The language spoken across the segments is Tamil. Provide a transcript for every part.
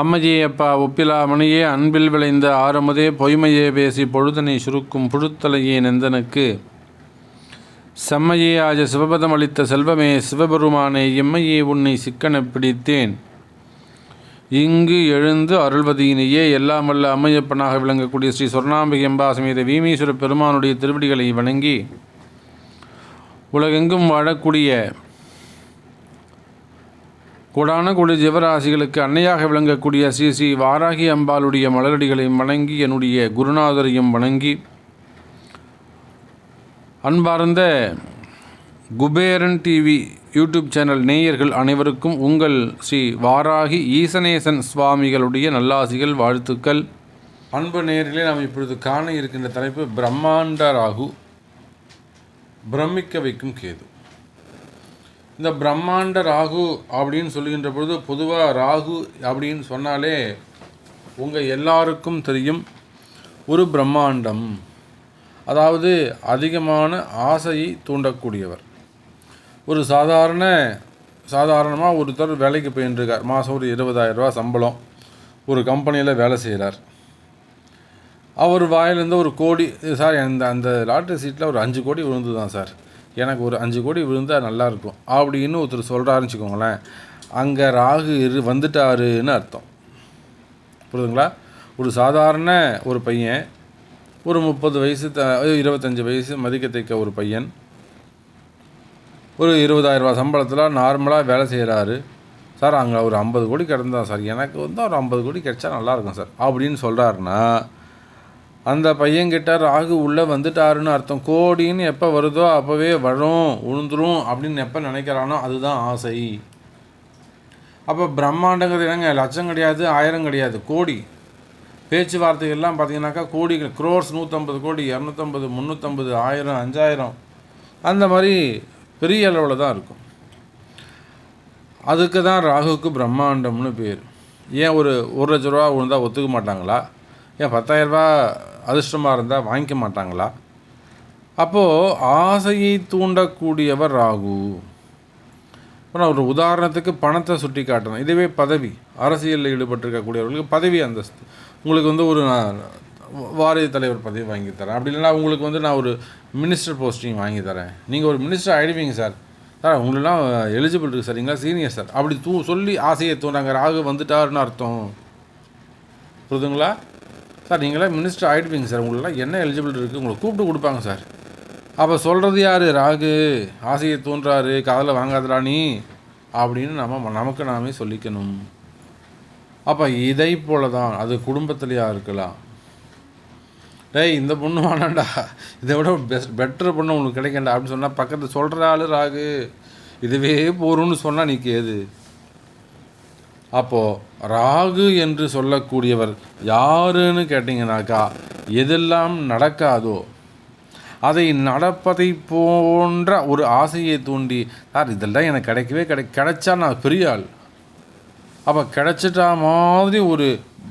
அம்மஜியே அப்பா ஒப்பிலா மணியே அன்பில் விளைந்த ஆரமுதே பொய்மையே பேசி பொழுதனை சுருக்கும் புழுத்தலையே நெந்தனுக்கு செம்மையே ஆஜ சிவபதம் அளித்த செல்வமே சிவபெருமானே எம்மையே உன்னை சிக்கன பிடித்தேன் இங்கு எழுந்து அருள்வதியினையே எல்லாம் வல்ல அம்மையப்பனாக விளங்கக்கூடிய ஸ்ரீ சொர்ணாம்பிகை அம்பா சமேத வீமீஸ்வர பெருமானுடைய திருவடிகளை வணங்கி உலகெங்கும் வாழக்கூடிய கோடான கோடி ஜீவராசிகளுக்கு அன்னையாக விளங்கக்கூடிய ஸ்ரீ ஸ்ரீ வாராகி அம்பாளுடைய மலரடிகளையும் வணங்கி என்னுடைய குருநாதரையும் வணங்கி அன்பார்ந்த குபேரன் டிவி யூடியூப் சேனல் நேயர்கள் அனைவருக்கும் உங்கள் ஸ்ரீ வாராகி ஈசனேசன் சுவாமிகளுடைய நல்லாசிகள் வாழ்த்துக்கள். அன்பு நேயர்களே, நாம் இப்பொழுது காண இருக்கின்ற தலைப்பு பிரம்மாண்ட ராகு, பிரமிக்க வைக்கும் கேது. இந்த பிரம்மாண்ட ராகு அப்படின்னு சொல்லுகின்ற பொழுது பொதுவாக ராகு அப்படின்னு சொன்னாலே உங்கள் எல்லாருக்கும் தெரியும் ஒரு பிரம்மாண்டம், அதாவது அதிகமான ஆசையை தூண்டக்கூடியவர். ஒரு சாதாரணமாக ஒருத்தர் வேலைக்கு போயின்ட்டுருக்கார். மாதம் ஒரு 20,000 ரூபா சம்பளம், ஒரு கம்பெனியில் வேலை செய்கிறார். அவர் வாயிலேருந்து ஒரு கோடி, சார் அந்த லாட்ரி சீட்டில் ஒரு 5 கோடி விழுந்து தான் சார், எனக்கு ஒரு 5 கோடி விழுந்தால் நல்லாயிருக்கும் அப்படின்னு ஒருத்தர் சொல்கிறாருன்னு வச்சுக்கோங்களேன். அங்கே ராகு வந்துட்டாருன்னு அர்த்தம். புரியுதுங்களா? ஒரு சாதாரண ஒரு பையன், ஒரு 30 வயசு 25 வயசு மதிக்கத்தைக்க ஒரு பையன், ஒரு 20,000 ரூபா சம்பளத்தில் நார்மலாக வேலை செய்கிறாரு. சார் அங்கே ஒரு 50 கோடி கிடந்தான் சார், எனக்கு ஒரு 50 கோடி கிடச்சா நல்லாயிருக்கும் சார் அப்படின்னு சொல்கிறாருன்னா அந்த பையன்கிட்ட ராகு உள்ளே வந்துட்டாருன்னு அர்த்தம். கோடின்னு எப்போ வருதோ அப்போவே வரும், உழுந்துரும் அப்படின்னு எப்போ நினைக்கிறானோ அதுதான் ஆசை. அப்போ பிரம்மாண்டங்கிறது என்னங்க, லட்சம் கிடையாது, 1000 கிடையாது, கோடி. பேச்சுவார்த்தைகள்லாம் பார்த்தீங்கன்னாக்கா கோடி, க்ரோர்ஸ், 150 கோடி, 250, 350, 1000, 5000 அந்த மாதிரி பெரிய அளவில் தான் இருக்கும். அதுக்கு தான் ராகுவுக்கு பிரம்மாண்டம்னு பேர். ஏன் ஒரு 1 லட்ச ரூபா விழுந்தால் ஒத்துக்க மாட்டாங்களா? ஏன் 10,000 ரூபா அதிர்ஷ்டமாக இருந்தால் வாங்கிக்க மாட்டாங்களா? அப்போது ஆசையை தூண்டக்கூடியவர் ராகு. இப்போ நான் ஒரு உதாரணத்துக்கு பணத்தை சுட்டி காட்டணும். இதுவே பதவி, அரசியலில் ஈடுபட்டிருக்கக்கூடியவர்களுக்கு பதவி அந்தஸ்து, உங்களுக்கு ஒரு வாரிய தலைவர் பதவி வாங்கி தரேன், அப்படி இல்லைனா உங்களுக்கு நான் ஒரு மினிஸ்டர் போஸ்டிங் வாங்கி தரேன், நீங்கள் ஒரு மினிஸ்டர் ஆகிடுவீங்க சார், சார் உங்களெலாம் எலிஜிபிள் இருக்குது சார், நீங்களா சீனியர் சார், அப்படி சொல்லி ஆசையை தூண்டாங்க. ராகு வந்துட்டாருன்னு அர்த்தம். புரியுதுங்களா? சார் நீங்களாம் மினிஸ்டர் ஆகிடுவீங்க சார், உங்களெலாம் என்ன எலிஜிபிள் இருக்குது, உங்களை கூப்பிட்டு கொடுப்பாங்க சார். அப்போ சொல்கிறது யார்? ராகு. ஆசையை தூண்டுறாரு, காதில் வாங்காதடா நீ அப்படின்னு நமக்கு நாமே சொல்லிக்கணும். அப்போ இதை போல தான் அது குடும்பத்துலையாக இருக்கலாம். டேய் இந்த பொண்ணு வேணாண்டா, இதை விட பெட்டர் பொண்ணு உங்களுக்கு கிடைக்கண்டா அப்படின்னு சொன்னால் பக்கத்தில் சொல்கிற ஆள் ராகு. இதுவே போகிறோன்னு சொன்னால் நீ கேது. அப்போது ராகு என்று சொல்லக்கூடியவர் யாருன்னு கேட்டிங்கனாக்கா, எதெல்லாம் நடக்காதோ அதை நடப்பதை போன்ற ஒரு ஆசையை தூண்டி, சார் இதெல்லாம் எனக்கு கிடைச்சா நான் பெரிய ஆள், அப்போ கிடைச்சிட்டா மாதிரி ஒரு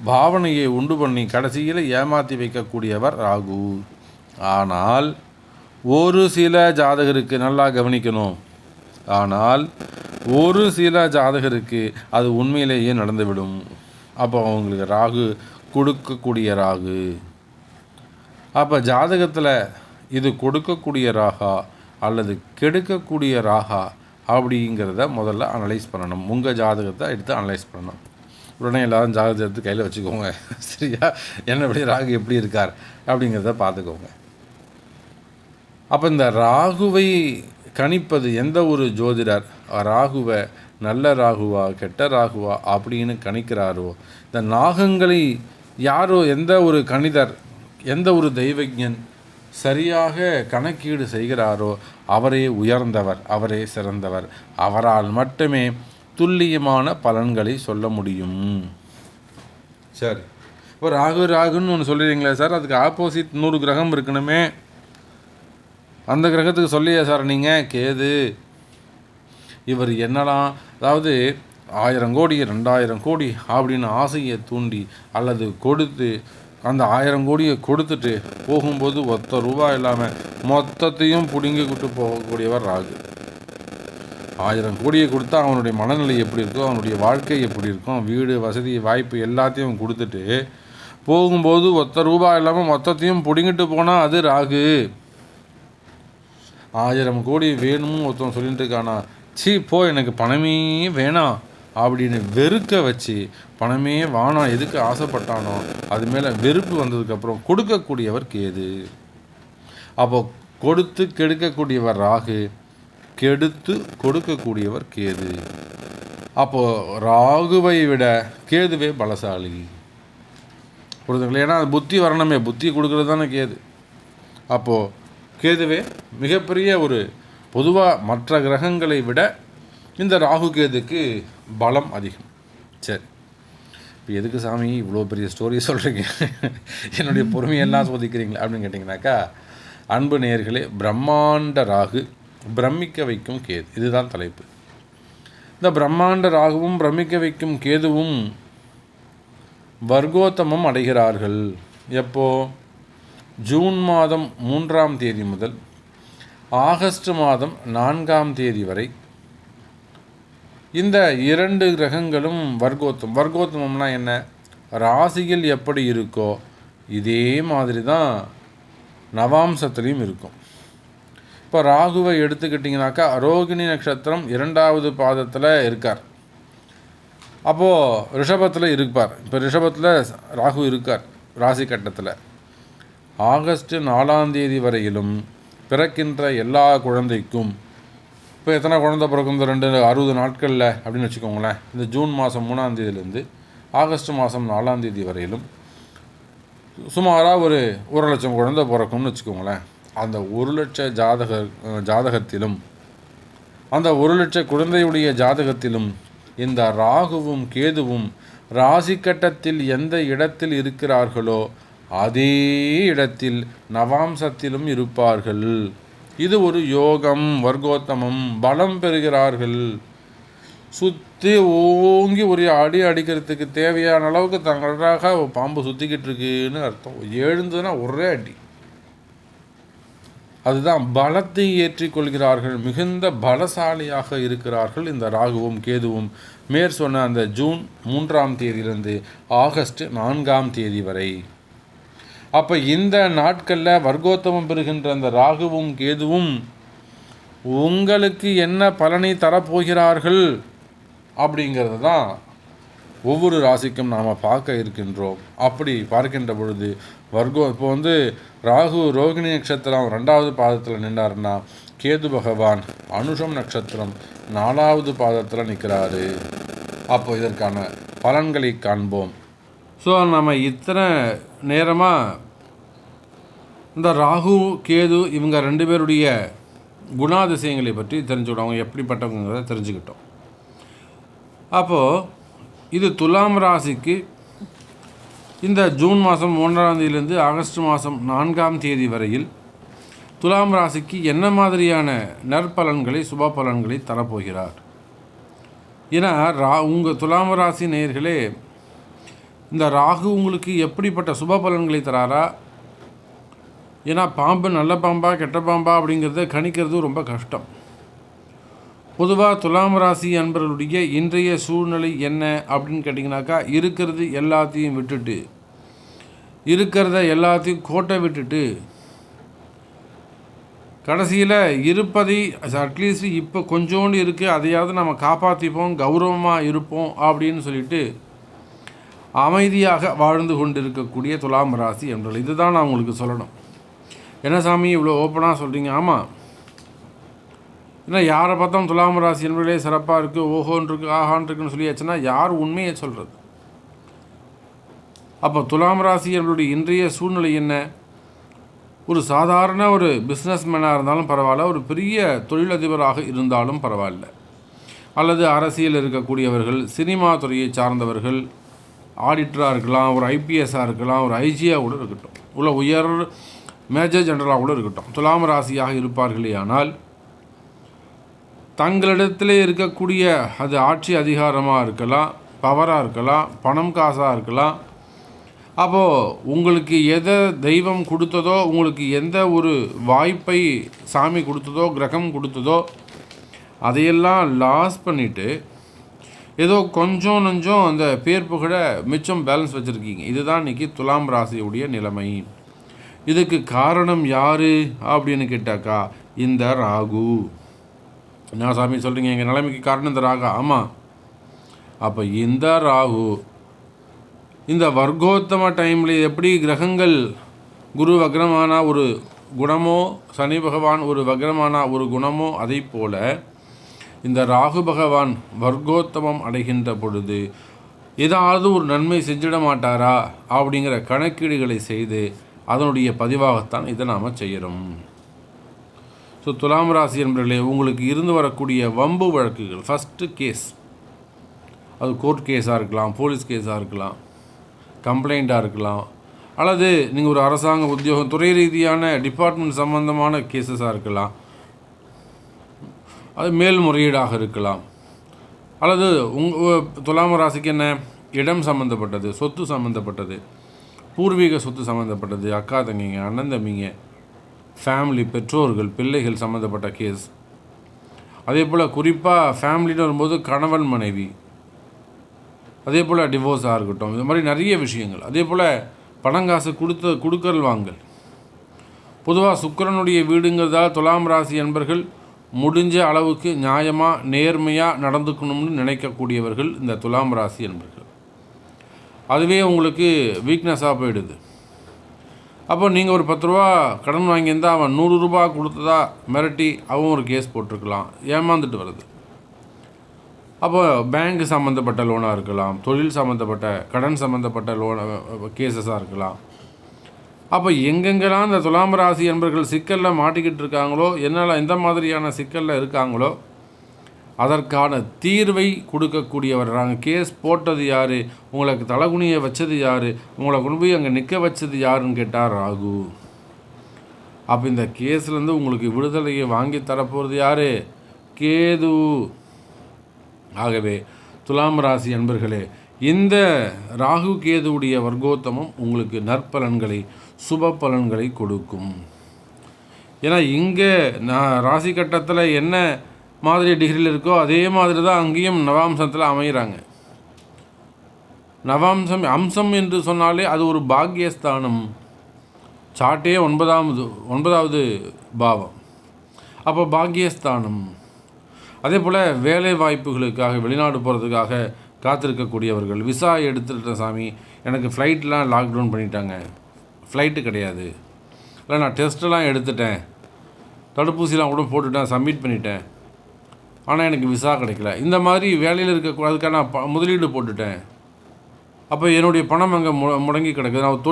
பாவனையை உண்டு பண்ணி கடைசியில் ஏமாற்றி வைக்கக்கூடியவர் ராகு. ஆனால் ஒரு சில ஜாதகருக்கு, நல்லா கவனிக்கணும், ஆனால் ஒரு சில ஜாதகருக்கு அது உண்மையிலேயே நடந்துவிடும். அப்போ அவங்களுக்கு ராகு கொடுக்கக்கூடிய ராகு. அப்போ ஜாதகத்தில் இது கொடுக்கக்கூடிய ராகா அல்லது கெடுக்கக்கூடிய ராகா அப்படிங்கிறத முதல்ல அனலைஸ் பண்ணணும். உங்கள் ஜாதகத்தை எடுத்து அனலைஸ் பண்ணணும். உடனே எல்லோரும் ஜாதகத்தை எடுத்து கையில் வச்சுக்கோங்க, சரியா? என்னபடி ராகு எப்படி இருக்கார் அப்படிங்கிறத பார்த்துக்கோங்க. அப்போ இந்த ராகுவை கணிப்பது எந்த ஒரு ஜோதிடர் ராகுவை நல்ல ராகுவா கெட்ட ராகுவா அப்படின்னு கணிக்கிறாரோ, இந்த நாகங்களை யாரோ எந்த ஒரு கணிதர், எந்த ஒரு தெய்வஞன் சரியாக கணக்கீடு செய்கிறாரோ அவரே உயர்ந்தவர், அவரே சிறந்தவர். அவரால் மட்டுமே துல்லியமான பலன்களை சொல்ல முடியும். சரி, இப்போ ராகுன்னு ஒன்று சொல்லிடுறீங்களே சார், அதுக்கு ஆப்போசிட் 100 கிரகம் இருக்கணுமே, அந்த கிரகத்துக்கு சொல்லியா சார் நீங்கள்? கேது. இவர் என்னலாம், அதாவது 1000 கோடி 2000 கோடி அப்படின்னு ஆசையை தூண்டி அல்லது கொடுத்து அந்த 1000 கோடியை கொடுத்துட்டு போகும்போது ஒத்த ரூபாய் இல்லாமல் மொத்தத்தையும் பிடுங்கிக்கிட்டு போகக்கூடியவர் ராகு. 1000 கோடியை கொடுத்தா அவனுடைய மனநிலை எப்படி இருக்கும், அவனுடைய வாழ்க்கை எப்படி இருக்கும், வீடு வசதி வாய்ப்பு எல்லாத்தையும் கொடுத்துட்டு போகும்போது ₹1 இல்லாமல் மொத்தத்தையும் பிடுங்கிட்டு போனால் அது ராகு. 1000 கோடி வேணும்னு ஒருத்தன் சொல்லிட்டு இருக்கானா, போ எனக்கு பணமே வேணாம் அப்படின்னு வெறுக்க வச்சு, பணமே வானாம் எதுக்கு ஆசைப்பட்டானோ அது மேலே வெறுப்பு வந்ததுக்கப்புறம் கொடுக்கக்கூடியவர் கேது. அப்போ கொடுத்து கெடுக்கக்கூடியவர் ராகு, கெடுத்து கொடுக்கக்கூடியவர் கேது. அப்போது ராகுவை விட கேதுவே பலசாலி. புரிதுங்களா? ஏன்னா அது புத்தி வரணுமே, புத்தி கொடுக்குறது தானே கேது. அப்போது கேதுவே மிகப்பெரிய ஒரு பொதுவாக மற்ற கிரகங்களை விட இந்த ராகு கேதுக்கு பலம் அதிகம். சரி, இப்போ எதுக்கு சாமி இவ்வளோ பெரிய ஸ்டோரி சொல்கிறீங்க, என்னுடைய பொறுமையெல்லாம் சோதிக்கிறீங்களா அப்படின்னு கேட்டிங்கனாக்கா, அன்பு நேயர்களே, பிரம்மாண்ட ராகு பிரமிக்க வைக்கும் கேது, இதுதான் தலைப்பு. இந்த பிரம்மாண்ட ராகுவும் பிரமிக்க வைக்கும் கேதுவும் வர்க்கோத்தமம் அடைகிறார்கள். எப்போ? ஜூன் மாதம் 3ஆம் தேதி முதல் ஆகஸ்ட் மாதம் 4ஆம் தேதி வரை இந்த 2 கிரகங்களும் வர்க்கோத்தமம்னா என்ன? ராசியில் எப்படி இருக்கோ இதே மாதிரி தான் நவாம்சத்துலேயும் இருக்கும். இப்போ ராகுவை எடுத்துக்கிட்டிங்கனாக்கா ரோகிணி நட்சத்திரம் 2வது பாதத்தில் இருக்கார். அப்போது ரிஷபத்தில் இருப்பார். இப்போ ரிஷபத்தில் ராகு இருக்கார் ராசி கட்டத்தில். ஆகஸ்ட் 4ஆம் தேதி வரையிலும் பிறக்கின்ற எல்லா குழந்தைக்கும், இப்போ எத்தனை குழந்தை பிறக்கும் இந்த 60 நாட்களில் அப்படின்னு வச்சுக்கோங்களேன். இந்த ஜூன் மாதம் 3ஆம் தேதியிலேருந்து ஆகஸ்ட் மாதம் 4ஆம் தேதி வரையிலும் சுமாராக ஒரு 1,00,000 குழந்தை பிறக்கும்னு வச்சுக்கோங்களேன். அந்த 1,00,000 ஜாதகத்திலும் அந்த 1,00,000 குழந்தையுடைய ஜாதகத்திலும் இந்த ராகுவும் கேதுவும் ராசி கட்டத்தில் எந்த இடத்தில் இருக்கிறார்களோ அதே இடத்தில் நவாம்சத்திலும் இருப்பார்கள். இது ஒரு யோகம், வர்க்கோத்தமம், பலம் பெறுகிறார்கள். சுற்றி ஓங்கி ஒரு அடி அடிக்கிறதுக்கு தேவையான அளவுக்கு தங்களாக பாம்பு சுற்றிக்கிட்டு இருக்குன்னு அர்த்தம். எழுந்ததுன்னா ஒரே அடி. அதுதான் பலத்தை ஏற்றிக்கொள்கிறார்கள், மிகுந்த பலசாலியாக இருக்கிறார்கள் இந்த ராகுவும் கேதுவும். சொன்ன அந்த ஜூன் 3ஆம் தேதியிலிருந்து ஆகஸ்ட் 4ஆம் தேதி வரை. அப்போ இந்த நாட்களில் வர்க்கோத்தமம் பெறுகின்ற அந்த ராகுவும் கேதுவும் உங்களுக்கு என்ன பலனை தரப்போகிறார்கள் அப்படிங்கிறது தான் ஒவ்வொரு ராசிக்கும் நாம் பார்க்க இருக்கின்றோம். அப்படி பார்க்கின்ற பொழுது இப்போ ராகு ரோகிணி நட்சத்திரம் 2வது பாதத்தில் நின்றாருன்னா, கேது பகவான் அனுஷம் நட்சத்திரம் 4வது பாதத்தில் நிற்கிறாரு. அப்போ இதற்கான பலன்களை காண்போம். ஸோ நம்ம இத்தனை நேரமாக இந்த ராகு கேது இவங்க 2 பேருடைய குணாதிசயங்களை பற்றி தெரிஞ்சுக்கிட்டோம், அவங்க எப்படிப்பட்டவங்கிறத தெரிஞ்சுக்கிட்டோம். அப்போது இது துலாம் ராசிக்கு இந்த ஜூன் மாதம் 3ஆம் தேதியிலிருந்து ஆகஸ்ட் மாதம் 4ஆம் தேதி வரையில் துலாம் ராசிக்கு என்ன மாதிரியான நற்பலன்களை சுப பலன்களை தரப்போகிறார். ஏன்னா உங்கள் துலாம் ராசி நேயர்களே, இந்த ராகு உங்களுக்கு எப்படிப்பட்ட சுப பலன்களை தராரா? ஏன்னா பாம்பு நல்ல பாம்பா கெட்ட பாம்பா அப்படிங்கிறத கணிக்கிறது ரொம்ப கஷ்டம். பொதுவாக துலாம் ராசி அன்பர்களுடைய இன்றைய சூழ்நிலை என்ன அப்படின்னு கேட்டிங்கனாக்கா, இருக்கிறத எல்லாத்தையும் கோட்டை விட்டுட்டு கடைசியில் இருப்பதை அட்லீஸ்ட் இப்போ கொஞ்சோண்டு இருக்குது அதையாவது நம்ம காப்பாற்றிப்போம், கௌரவமாக இருப்போம் அப்படின்னு சொல்லிட்டு அமைதியாக வாழ்ந்து கொண்டிருக்கக்கூடிய துலாம் ராசி என்பது. இதுதான் நான் உங்களுக்கு சொல்லணும். என்ன சாமி இவ்வளோ ஓப்பனாக சொல்கிறீங்க? ஆமாம், ஏன்னா யாரை பார்த்தாலும் துலாம் ராசி என்பதிலே சிறப்பாக இருக்குது, ஓஹோன் இருக்குது, ஆஹான் இருக்குன்னு சொல்லியாச்சுன்னா யார் உண்மையை சொல்கிறது? அப்போ துலாம் ராசி என்பதுடைய இன்றைய சூழ்நிலை என்ன? ஒரு சாதாரண ஒரு பிஸ்னஸ்மேனாக இருந்தாலும் பரவாயில்ல, ஒரு பெரிய தொழிலதிபராக இருந்தாலும் பரவாயில்ல, அல்லது அரசியல் இருக்கக்கூடியவர்கள், சினிமா துறையை சார்ந்தவர்கள், ஆடிட்டராக இருக்கலாம், ஒரு ஐபிஎஸ்ஸாக இருக்கலாம், ஒரு ஐஜியாக கூட இருக்கட்டும், உள்ள உயர் மேஜர் ஜெனரலாக கூட இருக்கட்டும், துலாம் ராசியாக இருப்பார்களே ஆனால் தங்களிடத்திலே இருக்கக்கூடிய அது ஆட்சி அதிகாரமாக இருக்கலாம், பவராக இருக்கலாம், பணம் காசாக இருக்கலாம். அப்போது உங்களுக்கு எதை தெய்வம் கொடுத்ததோ, உங்களுக்கு எந்த ஒரு வாய்ப்பை சாமி கொடுத்ததோ, கிரகம் கொடுத்ததோ, அதையெல்லாம் லாஸ் பண்ணிவிட்டு ஏதோ கொஞ்சம் நஞ்சம் அந்த பேர் புகழ மிச்சம் பேலன்ஸ் வச்சுருக்கீங்க. இதுதான் இன்றைக்கி துலாம் ராசியுடைய நிலைமை. இதுக்கு காரணம் யார் அப்படின்னு கேட்டாக்கா இந்த ராகு. என்ன சாமி சொல்கிறீங்க, எங்கள் நிலைமைக்கு காரணம் இந்த ராகா? ஆமாம். அப்போ இந்த ராகு இந்த வர்க்கோத்தம டைமில் எப்படி கிரகங்கள் குரு வக்ரமான ஒரு குணமோ, சனி பகவான் ஒரு வக்ரமான ஒரு குணமோ, அதை போல் இந்த ராகு பகவான் வர்க்கோத்தமம் அடைகின்ற பொழுது ஏதாவது ஒரு நன்மை செஞ்சிட மாட்டாரா அப்படிங்கிற கணக்கீடுகளை செய்து அதனுடைய பதிவாகத்தான் இதை நாம் செய்கிறோம். ஸோ துலாம் ராசி என்பவர்களே, உங்களுக்கு இருந்து வரக்கூடிய வம்பு வழக்குகள், ஃபஸ்ட்டு கேஸ், அது கோர்ட் கேஸாக இருக்கலாம், போலீஸ் கேஸாக இருக்கலாம், கம்ப்ளைண்ட்டாக இருக்கலாம், அல்லது நீங்கள் ஒரு அரசாங்க உத்தியோகம் துறை ரீதியான டிபார்ட்மெண்ட் சம்பந்தமான கேஸஸாக இருக்கலாம், அது மேல்முறையீடாக இருக்கலாம், அல்லது துலாம் ராசிக்கு என்ன இடம் சம்மந்தப்பட்டது, சொத்து சம்மந்தப்பட்டது, பூர்வீக சொத்து சம்மந்தப்பட்டது, அக்கா தங்கிங்க, அண்ணன் தம்பிங்க, ஃபேமிலி, பெற்றோர்கள், பிள்ளைகள் சம்மந்தப்பட்ட கேஸ். அதே போல் குறிப்பாக ஃபேமிலின்னு வரும்போது கணவன் மனைவி, அதே போல் டிவோர்ஸாக இருக்கட்டும், இது மாதிரி நிறைய விஷயங்கள். அதே போல் பணங்காசு கொடுக்கல் வாங்கல். பொதுவாக சுக்கிரனுடைய வீடுங்கிறதால் துலாம் ராசி என்பர்கள் முடிஞ்ச அளவுக்கு நியாயமாக நேர்மையாக நடந்துக்கணும்னு நினைக்கக்கூடியவர்கள் இந்த துலாம் ராசி என்பர்கள். அதுவே உங்களுக்கு வீக்னஸாக போயிடுது. அப்போ நீங்கள் ஒரு 10 ரூபா கடன் வாங்கியிருந்தால் அவன் 100 ரூபா கொடுத்ததா மிரட்டி அவன் ஒரு கேஸ் போட்டிருக்கலாம், ஏமாந்துட்டு வருது. அப்போ பேங்க் சம்மந்தப்பட்ட லோனாக இருக்கலாம், தொழில் சம்மந்தப்பட்ட கடன் சம்மந்தப்பட்ட லோன் கேசஸாக இருக்கலாம். அப்போ எங்கெங்கெல்லாம் இந்த துலாம் ராசி என்பர்கள் சிக்கலில் மாட்டிக்கிட்டு இருக்காங்களோ, என்னால் எந்த மாதிரியான சிக்கலில் இருக்காங்களோ அதற்கான தீர்வை கொடுக்கக்கூடியவர். நாங்கள் கேஸ் போட்டது யார், உங்களுக்கு தலகுனியை வச்சது யார், உங்களை கொண்டு போய் அங்கே நிற்க வச்சது யாருன்னு கேட்டார் ராகு. அப்போ இந்த கேஸ்லேருந்து உங்களுக்கு விடுதலையை வாங்கி தரப்போகிறது யார்? கேது. ஆகவே துலாம் ராசி அன்பர்களே, இந்த ராகு கேதுவுடைய வர்க்கோத்தமம் உங்களுக்கு நற்பலன்களை, சுப பலன்களை கொடுக்கும். ஏன்னா இங்கே நான் ராசி கட்டத்தில் என்ன மாதிரி டிகிரியில் இருக்கோ அதே மாதிரி தான் அங்கேயும் நவாம்சத்தில் அமைகிறாங்க. நவாம்சம் அம்சம் என்று சொன்னாலே அது ஒரு பாக்கியஸ்தானம். சாட்டே 9வது பாவம். அப்போ பாக்கியஸ்தானம். அதே போல் வேலை வாய்ப்புகளுக்காக வெளிநாடு போகிறதுக்காக காத்திருக்கக்கூடியவர்கள், விசா எடுத்துட்டேன் சாமி, எனக்கு ஃப்ளைட்லாம் லாக்டவுன் பண்ணிட்டாங்க, ஃப்ளைட்டு கிடையாது, இல்லை நான் டெஸ்ட்டெல்லாம் எடுத்துட்டேன், தடுப்பூசிலாம் கூட போட்டுட்டேன், சப்மிட் பண்ணிட்டேன், ஆனால் எனக்கு விசா கிடைக்கல, இந்த மாதிரி வேலையில் அதுக்காக நான் முதலீடு போட்டுட்டேன், அப்போ என்னுடைய பணம் அங்கே முடங்கி கிடக்குது, நான்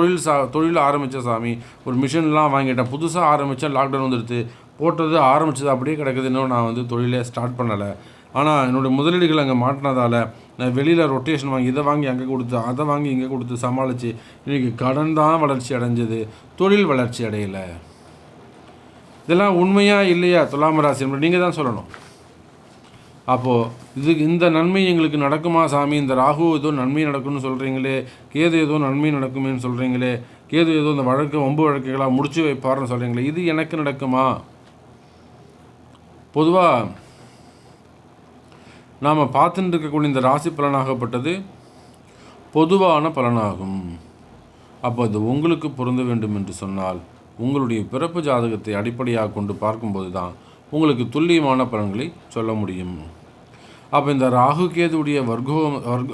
தொழில் ஆரம்பித்தேன் சாமி, ஒரு மிஷின்லாம் வாங்கிட்டேன், புதுசாக ஆரம்பித்தேன், லாக்டவுன் வந்துடுது, போட்டது ஆரம்பித்தது அப்படியே கிடக்குது, இன்னும் நான் தொழிலே ஸ்டார்ட் பண்ணலை, ஆனால் என்னுடைய முதலீடுகள் அங்கே மாட்டினதால் நான் வெளியில் ரொட்டேஷன் வாங்கி இதை வாங்கி அங்கே கொடுத்து அதை வாங்கி இங்கே கொடுத்து சமாளித்து இன்றைக்கி கடன் தான் வளர்ச்சி அடைஞ்சது, தொழில் வளர்ச்சி அடையலை. இதெல்லாம் உண்மையா இல்லையா துலாம் ராசி? நீங்கள் தான் சொல்லணும். அப்போது இந்த நன்மை எங்களுக்கு நடக்குமா சாமி? இந்த ராகு ஏதோ நன்மை நடக்கும்னு சொல்கிறீங்களே, கேது ஏதோ நன்மை நடக்குமேன்னு சொல்கிறீங்களே, கேது ஏதோ இந்த வம்பு வழக்குகளாக முடிச்சு வைப்பார்னு சொல்கிறீங்களே, இது எனக்கு நடக்குமா? பொதுவாக நாம் பார்த்துட்டு இருக்கக்கூடிய இந்த ராசி பலனாகப்பட்டது பொதுவான பலனாகும். அப்போ அது உங்களுக்கு பொருந்த வேண்டும் என்று சொன்னால் உங்களுடைய பிறப்பு ஜாதகத்தை அடிப்படையாக கொண்டு பார்க்கும்போது தான் உங்களுக்கு துல்லியமான பலன்களை சொல்ல முடியும். அப்போ இந்த ராகு கேதுடைய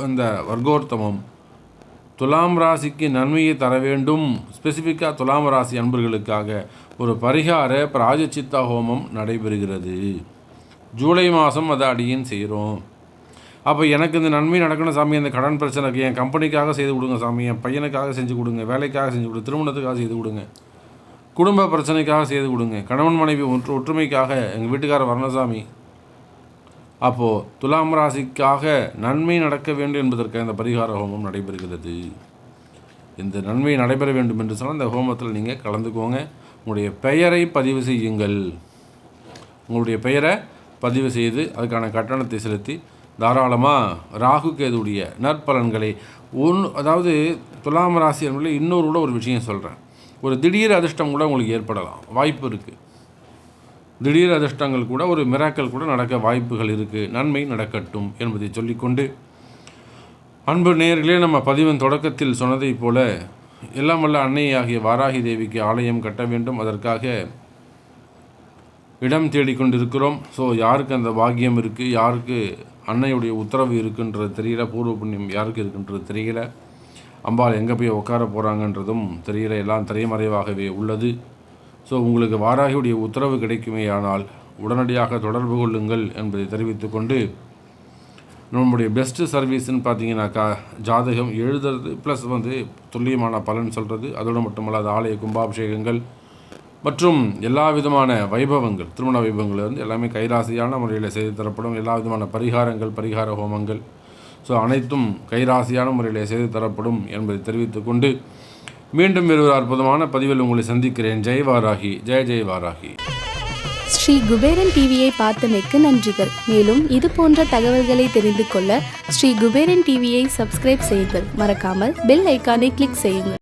இந்த வர்க்கோர்த்தமம் துலாம் ராசிக்கு நன்மையை தர வேண்டும். ஸ்பெசிஃபிக்காக துலாம் ராசி அன்பர்களுக்காக ஒரு பரிகார பிராயச்சித்த ஹோமம் நடைபெறுகிறது. ஜூலை மாதம் அதை அடியின் செய்கிறோம். அப்போ எனக்கு இந்த நன்மை நடக்கணும் சாமி, அந்த கடன் பிரச்சனைக்கு என் கம்பெனிக்காக செய்து கொடுங்க சாமி, என் பையனுக்காக செஞ்சு கொடுங்க, வேலைக்காக செஞ்சு கொடுங்க, திருமணத்துக்காக செய்து கொடுங்க, குடும்ப பிரச்சனைக்காக செய்து கொடுங்க, கணவன் மனைவி ஒற்றுமைக்காக எங்கள் வீட்டுக்காரர் வர்ணசாமி. அப்போது துலாம் ராசிக்காக நன்மை நடக்க வேண்டும் என்பதற்காக இந்த பரிகார ஹோமம் நடைபெறுகிறது. இந்த நன்மை நடைபெற வேண்டும் என்று சொன்னால் இந்த ஹோமத்தில் நீங்கள் கலந்துக்கோங்க. உங்களுடைய பெயரை பதிவு செய்யுங்கள். உங்களுடைய பெயரை பதிவு செய்து அதுக்கான கட்டணத்தை செலுத்தி தாராளமாக ராகு கேதுடைய நற்பலன்களை அதாவது துலாம் ராசி என்பதில் இன்னொரு கூட ஒரு விஷயம் சொல்கிறேன். ஒரு திடீர் அதிர்ஷ்டம் கூட உங்களுக்கு ஏற்படலாம், வாய்ப்பு இருக்குது. திடீர் அதிர்ஷ்டங்கள் கூட, ஒரு மிராக்கள் கூட நடக்க வாய்ப்புகள் இருக்குது. நன்மை நடக்கட்டும் என்பதை சொல்லிக்கொண்டு, அன்பு நேயர்களே, நம்ம பதிவின் தொடக்கத்தில் சொன்னதைப் போல எல்லாம் வல்ல அன்னையாகிய வாராகி தேவிக்கு ஆலயம் கட்ட வேண்டும். அதற்காக இடம் தேடிக்கொண்டிருக்கிறோம். ஸோ யாருக்கு அந்த பாக்கியம் இருக்குது, யாருக்கு அன்னையுடைய உத்தரவு இருக்குன்றது தெரியல, பூர்வ புண்ணியம் யாருக்கு இருக்குன்றது தெரியல, அம்பாள் எங்கே போய் உட்கார போகிறாங்கன்றதும் தெரியல, எல்லாம் திரைமறைவாகவே உள்ளது. ஸோ உங்களுக்கு வாராகியுடைய உத்தரவு கிடைக்குமே ஆனால் உடனடியாக தொடர்பு கொள்ளுங்கள் என்பதை தெரிவித்துக்கொண்டு, நம்முடைய பெஸ்ட்டு சர்வீஸ்ன்னு பார்த்தீங்கன்னாக்கா ஜாதகம் எழுதுறது ப்ளஸ் துல்லியமான பலன் சொல்கிறது, அதோடு மட்டுமல்லாது ஆலய கும்பாபிஷேகங்கள் மற்றும் எல்லா விதமான வைபவங்கள், திருமண வைபவங்கள் எல்லாமே கைராசியான முறையில் செய்து தரப்படும். எல்லா விதமான பரிகார ஹோமங்கள், ஸோ அனைத்தும் கைராசியான முறையில் செய்து தரப்படும் என்பதை தெரிவித்துக்கொண்டு, மீண்டும் வேறு ஒரு அற்புதமான பதிவில் உங்களை சந்திக்கிறேன். ஜெய் வாராகி, ஜெய் வாராகி. ஸ்ரீ குபேரன் டிவியை பார்த்தமைக்கு நன்றிகள். மேலும் இது போன்ற தகவல்களை தெரிந்து கொள்ள ஸ்ரீ குபேரன் டிவியை சப்ஸ்கிரைப் செய்யுங்கள். மறக்காமல் பெல் ஐக்கானை கிளிக் செய்யுங்கள்.